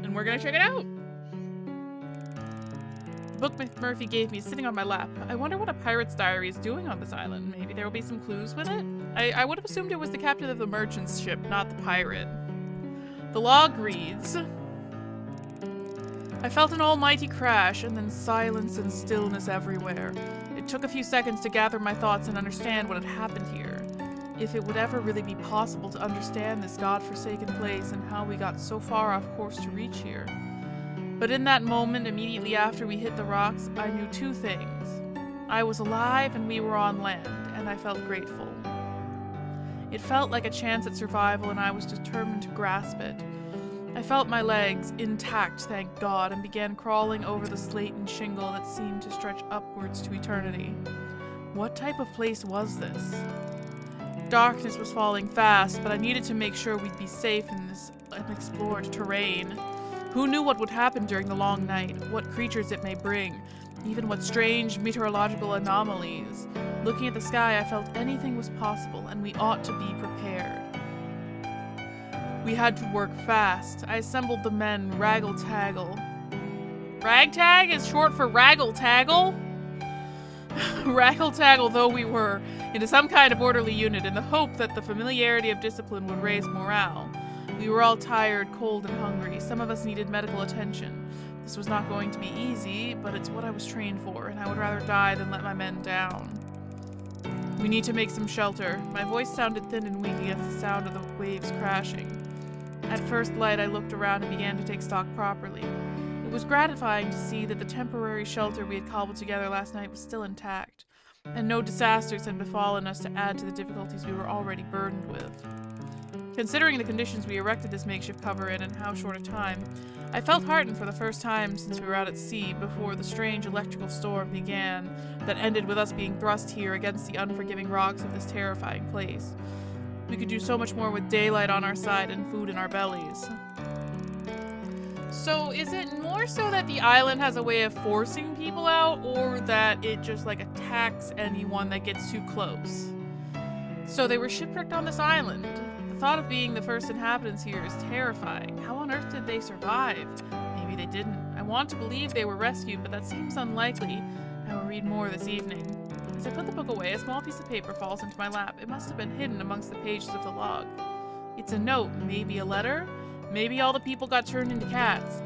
And we're gonna check it out. The book McMurphy gave me is sitting on my lap. I wonder what a pirate's diary is doing on this island. Maybe there will be some clues with it? I would have assumed it was the captain of the merchant's ship, not the pirate. The log reads, I felt an almighty crash, and then silence and stillness everywhere. It took a few seconds to gather my thoughts and understand what had happened here. If it would ever really be possible to understand this godforsaken place and how we got so far off course to reach here. But in that moment, immediately after we hit the rocks, I knew two things. I was alive and we were on land, and I felt grateful. It felt like a chance at survival, and I was determined to grasp it. I felt my legs, intact, thank God, and began crawling over the slate and shingle that seemed to stretch upwards to eternity. What type of place was this? Darkness was falling fast, but I needed to make sure we'd be safe in this unexplored terrain. Who knew what would happen during the long night, what creatures it may bring, even what strange meteorological anomalies. Looking at the sky, I felt anything was possible, and we ought to be prepared. We had to work fast. I assembled the men, raggle-taggle. Ragtag is short for raggle-taggle? Raggle-taggle though we were, into some kind of orderly unit in the hope that the familiarity of discipline would raise morale. We were all tired, cold, and hungry. Some of us needed medical attention. This was not going to be easy, but it's what I was trained for, and I would rather die than let my men down. We need to make some shelter. My voice sounded thin and weak against the sound of the waves crashing. At first light, I looked around and began to take stock properly. It was gratifying to see that the temporary shelter we had cobbled together last night was still intact, and no disasters had befallen us to add to the difficulties we were already burdened with. Considering the conditions we erected this makeshift cover in and how short a time, I felt heartened for the first time since we were out at sea before the strange electrical storm began that ended with us being thrust here against the unforgiving rocks of this terrifying place. We could do so much more with daylight on our side and food in our bellies. So is it more so that the island has a way of forcing people out, or that it just like attacks anyone that gets too close? So they were shipwrecked on this island. The thought of being the first inhabitants here is terrifying. How on earth did they survive? Maybe they didn't. I want to believe they were rescued, but that seems unlikely. I will read more this evening. As I put the book away, a small piece of paper falls into my lap. It must have been hidden amongst the pages of the log. It's a note, maybe a letter? Maybe all the people got turned into cats.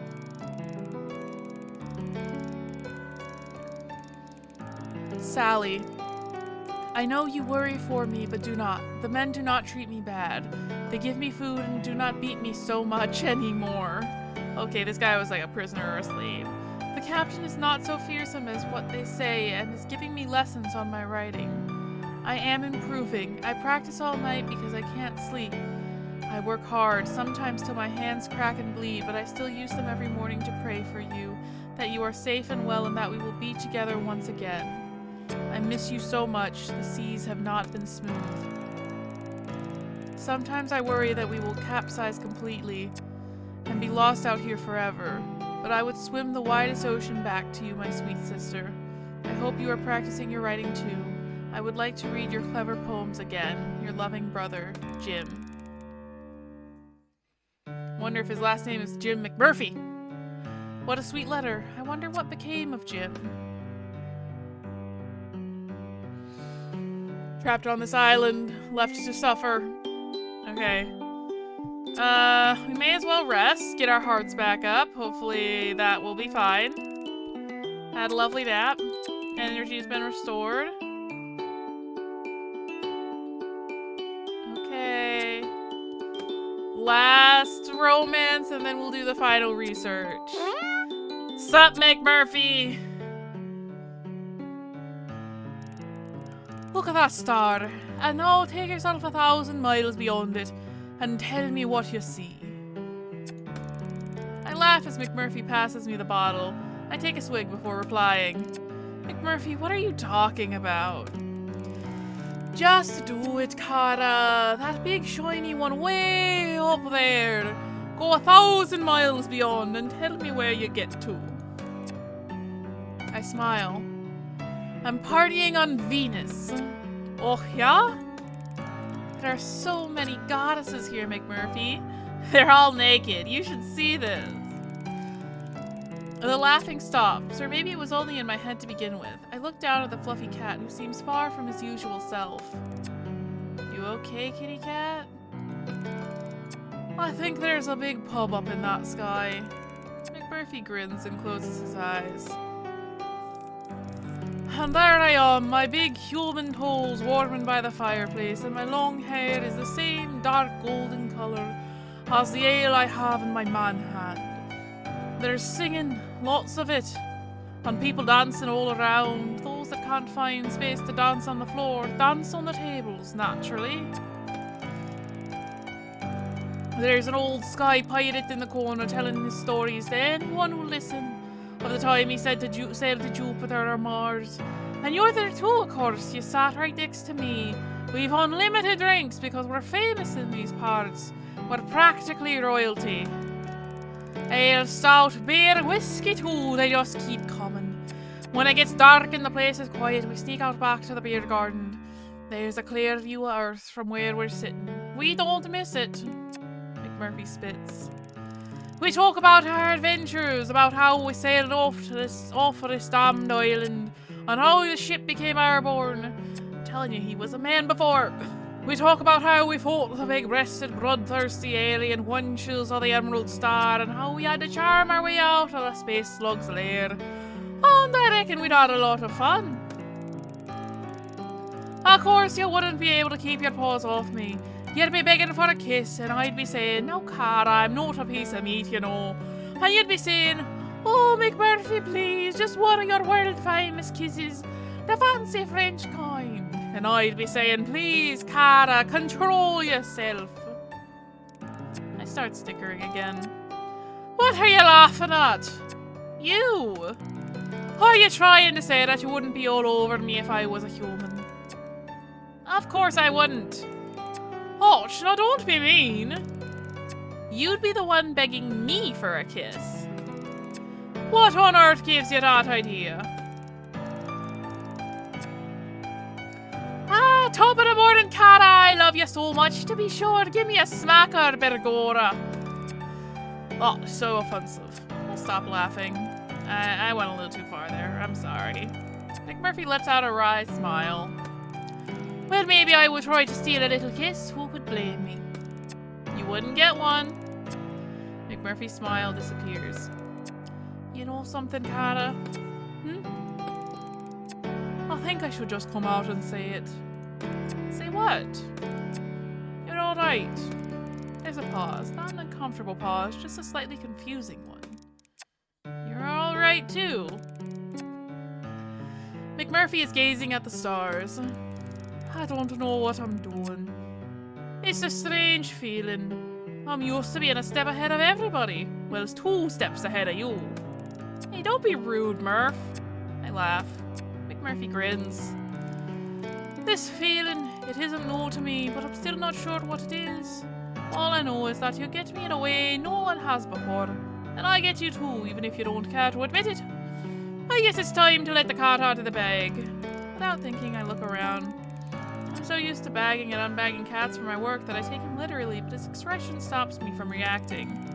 Sally. I know you worry for me, but do not. The men do not treat me bad. They give me food and do not beat me so much anymore. Okay, this guy was like a prisoner or a slave. The captain is not so fearsome as what they say and is giving me lessons on my writing. I am improving. I practice all night because I can't sleep. I work hard, sometimes till my hands crack and bleed, but I still use them every morning to pray for you, that you are safe and well, and that we will be together once again. I miss you so much. The seas have not been smooth. Sometimes I worry that we will capsize completely and be lost out here forever, but I would swim the widest ocean back to you, my sweet sister. I hope you are practicing your writing too. I would like to read your clever poems again. Your loving brother, Jim. Wonder if his last name is Jim McMurphy. What a sweet letter. I wonder what became of Jim. Trapped on this island, left to suffer. Okay. We may as well rest, get our hearts back up. Hopefully that will be fine. Had a lovely nap. Energy's been restored. Okay. Last romance, and then we'll do the final research. Sup, McMurphy? Look at that star, and now take yourself 1,000 miles beyond it, and tell me what you see. I laugh as McMurphy passes me the bottle. I take a swig before replying. McMurphy, what are you talking about? Just do it, Cara. That big shiny one way up there. Go 1,000 miles beyond and tell me where you get to. I smile. I'm partying on Venus. Oh, yeah? There are so many goddesses here, McMurphy. They're all naked. You should see this. The laughing stops, or maybe it was only in my head to begin with. I look down at the fluffy cat, who seems far from his usual self. You okay, kitty cat? I think there's a big pub up in that sky. McMurphy grins and closes his eyes. And there I am, my big human toes warming by the fireplace, and my long hair is the same dark golden colour as the ale I have in my man hand. There's singing, lots of it, and people dancing all around. Those that can't find space to dance on the floor, dance on the tables, naturally. There's an old sky pirate in the corner telling his stories to anyone who'll listen. Of the time he said to sail to Jupiter or Mars. And you're there too, of course. You sat right next to me. We've unlimited drinks because we're famous in these parts. We're practically royalty. Ale, stout, beer, whiskey too, they just keep coming. When it gets dark and the place is quiet, we sneak out back to the beer garden. There's a clear view of Earth from where we're sitting. We don't miss it. McMurphy spits. We talk about our adventures, about how we sailed off of this damned island, and how the ship became airborne. I'm telling you, he was a man before. We talk about how we fought the big-breasted, bloodthirsty alien wenches of the Emerald Star, and how we had to charm our way out of the space slug's lair. And I reckon we'd had a lot of fun. Of course, you wouldn't be able to keep your paws off me. You'd be begging for a kiss, and I'd be saying, "No, Cara, I'm not a piece of meat, you know." And you'd be saying, "Oh, McMurphy, please, just one of your world-famous kisses, the fancy French kind." And I'd be saying, "Please, Cara, control yourself." I start snickering again. What are you laughing at? You? Are you trying to say that you wouldn't be all over me if I was a human? Of course I wouldn't. Oh, now don't be mean. You'd be the one begging me for a kiss. What on earth gives you that idea? Top of the morning, Cara, I love you so much. To be sure, give me a smacker, Bergora. Oh, so offensive. I'll stop laughing. I went a little too far there. I'm sorry. McMurphy lets out a wry smile. Well, maybe I would try to steal a little kiss. Who could blame me? You wouldn't get one. McMurphy's smile disappears. You know something, Cara? I think I should just come out and say it. Say what? You're alright. There's a pause. Not an uncomfortable pause, just a slightly confusing one. You're alright too. McMurphy is gazing at the stars. I don't know what I'm doing. It's a strange feeling. I'm used to being a step ahead of everybody. Well, it's 2 steps ahead of you. Hey, don't be rude, Murph. I laugh. McMurphy grins. This feeling, it isn't new to me, but I'm still not sure what it is. All I know is that you get me in a way no one has before. And I get you too, even if you don't care to admit it. I guess it's time to let the cat out of the bag. Without thinking, I look around. I'm so used to bagging and unbagging cats for my work that I take him literally, but his expression stops me from reacting.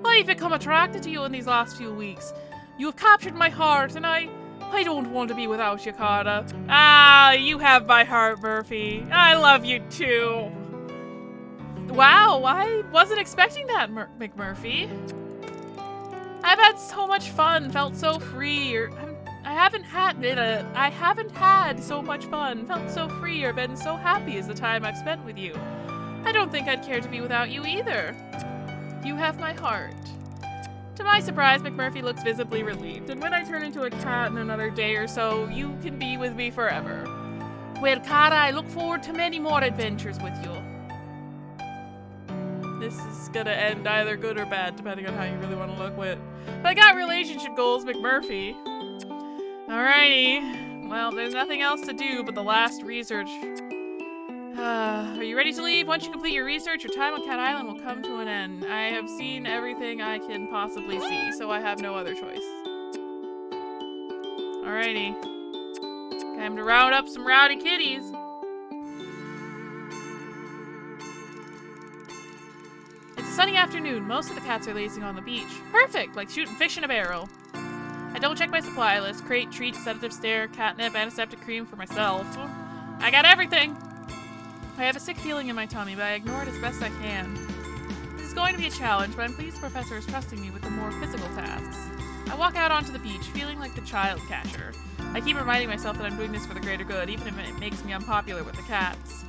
I've become attracted to you in these last few weeks. You have captured my heart, and I don't want to be without you, Carter. Ah, you have my heart, Murphy. I love you too. Wow, I wasn't expecting that, McMurphy. I've had so much fun, felt so free, I haven't had so much fun, felt so free, or been so happy as the time I've spent with you. I don't think I'd care to be without you either. You have my heart. To my surprise, McMurphy looks visibly relieved, and when I turn into a cat in another day or so, you can be with me forever. Well, Cara, I look forward to many more adventures with you. This is gonna end either good or bad, depending on how you really want to look with. But I got relationship goals, McMurphy. Alrighty. Well, there's nothing else to do but the last research. Are you ready to leave? Once you complete your research, your time on Cat Island will come to an end. I have seen everything I can possibly see, so I have no other choice. Alrighty. Time to round up some rowdy kitties. It's a sunny afternoon. Most of the cats are lazing on the beach. Perfect, like shooting fish in a barrel. I double check my supply list. Crate, treats, sedative stare, catnip, antiseptic cream for myself. I got everything! I have a sick feeling in my tummy, but I ignore it as best I can. This is going to be a challenge, but I'm pleased the professor is trusting me with the more physical tasks. I walk out onto the beach, feeling like the child catcher. I keep reminding myself that I'm doing this for the greater good, even if it makes me unpopular with the cats.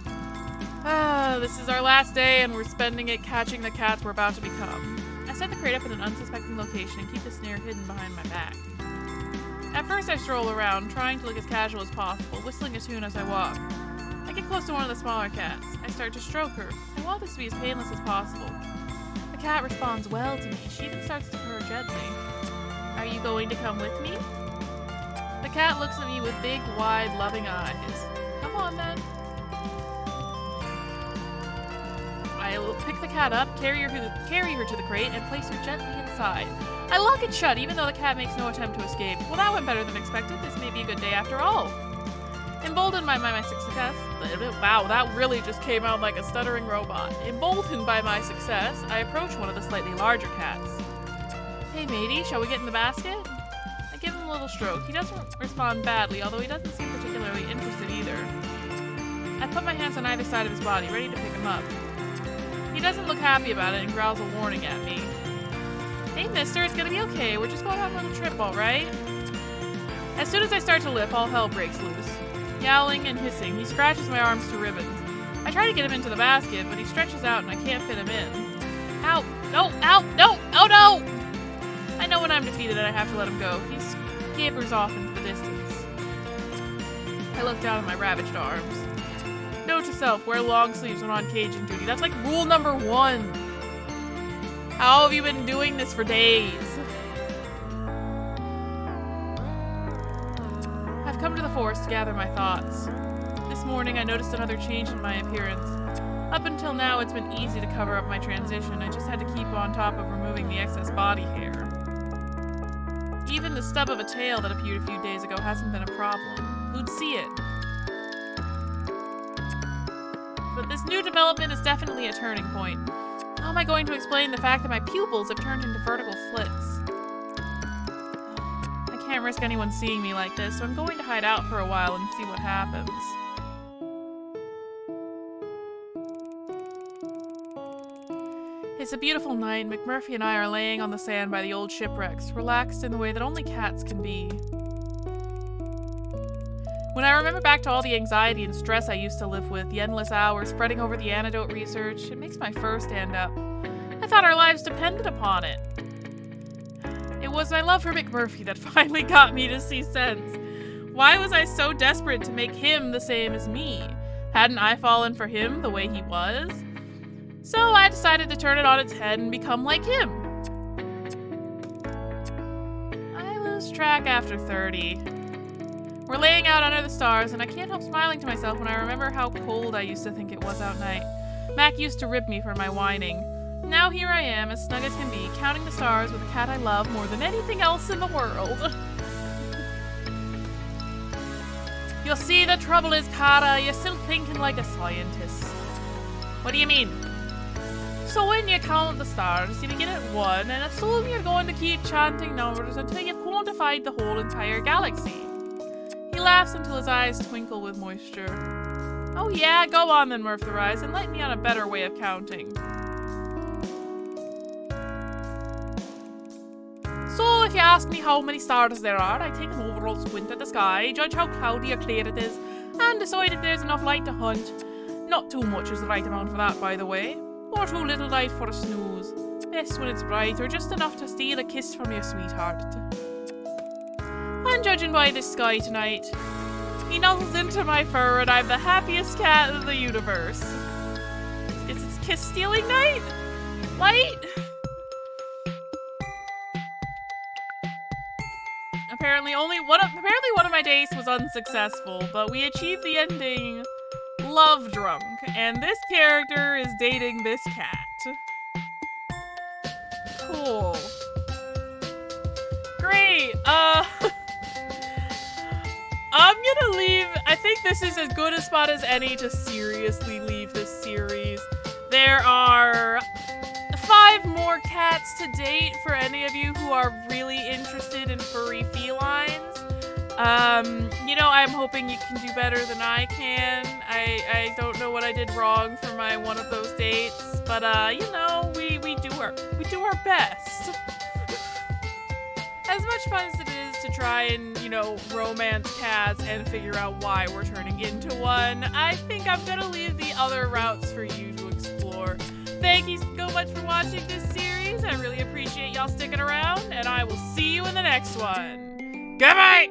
This is our last day, and we're spending it catching the cats we're about to become. I set the crate up in an unsuspecting location and keep the snare hidden behind my back. At first I stroll around, trying to look as casual as possible, whistling a tune as I walk. I get close to one of the smaller cats. I start to stroke her. I want this to be as painless as possible. The cat responds well to me. She even starts to purr gently. Are you going to come with me? The cat looks at me with big, wide, loving eyes. Come on then. I'll pick the cat up, carry her to the crate, and place her gently inside. I lock it shut, even though the cat makes no attempt to escape. Well, that went better than expected. This may be a good day after all. Emboldened by my success, wow, that really just came out like a stuttering robot. Emboldened by my success, I approach one of the slightly larger cats. Hey matey, shall we get in the basket? I give him a little stroke. He doesn't respond badly, although he doesn't seem particularly interested either. I put my hands on either side of his body, ready to pick him up. He doesn't look happy about it and growls a warning at me. Hey mister, it's gonna be okay. We're just going on a little trip, alright? As soon as I start to lift, all hell breaks loose. Yowling and hissing, he scratches my arms to ribbons. I try to get him into the basket, but he stretches out and I can't fit him in. Ow! No! Ow! No! Oh no! I know when I'm defeated and I have to let him go. He scampers off into the distance. I look down at my ravaged arms. Note to self, wear long sleeves when on caging duty. That's like rule number 1. How have you been doing this for days? I've come to the forest to gather my thoughts. This morning I noticed another change in my appearance. Up until now it's been easy to cover up my transition. I just had to keep on top of removing the excess body hair. Even the stub of a tail that appeared a few days ago hasn't been a problem. Who'd see it? But this new development is definitely a turning point. How am I going to explain the fact that my pupils have turned into vertical slits? I can't risk anyone seeing me like this, so I'm going to hide out for a while and see what happens. It's a beautiful night. McMurphy and I are laying on the sand by the old shipwrecks, relaxed in the way that only cats can be. When I remember back to all the anxiety and stress I used to live with, the endless hours fretting over the antidote research, it makes my fur stand up. I thought our lives depended upon it. It was my love for McMurphy that finally got me to see sense. Why was I so desperate to make him the same as me? Hadn't I fallen for him the way he was? So I decided to turn it on its head and become like him. I lose track after 30. We're laying out under the stars, and I can't help smiling to myself when I remember how cold I used to think it was out night. Mac used to rib me for my whining. Now here I am, as snug as can be, counting the stars with a cat I love more than anything else in the world. You see, the trouble is, Kara, you're still thinking like a scientist. What do you mean? So when you count the stars, you begin at 1 and assume you're going to keep chanting numbers until you've quantified the whole entire galaxy. He laughs until his eyes twinkle with moisture. Oh yeah, go on then, Murph the Rise, and light me on a better way of counting. So if you ask me how many stars there are, I take an overall squint at the sky, judge how cloudy or clear it is, and decide if there's enough light to hunt. Not too much is the right amount for that, by the way. Or too little light for a snooze. Best when it's bright, or just enough to steal a kiss from your sweetheart. And judging by this sky tonight, he nuzzles into my fur and I'm the happiest cat in the universe. Is it kiss-stealing night? Light? Apparently one of my dates was unsuccessful, but we achieved the ending love drunk, and this character is dating this cat. Cool. Great. I'm gonna leave. I think this is as good a spot as any to seriously leave this series. There are 5 more cats to date for any of you who are really interested in furry felines. You know, I'm hoping you can do better than I can. I don't know what I did wrong for my one of those dates, but you know, we do our best. As much fun as it is to try and, you know, romance cats and figure out why we're turning into one, I think I'm gonna leave the other routes for you to explore. Thank you so much for watching this series. I really appreciate y'all sticking around, and I will see you in the next one. Goodbye!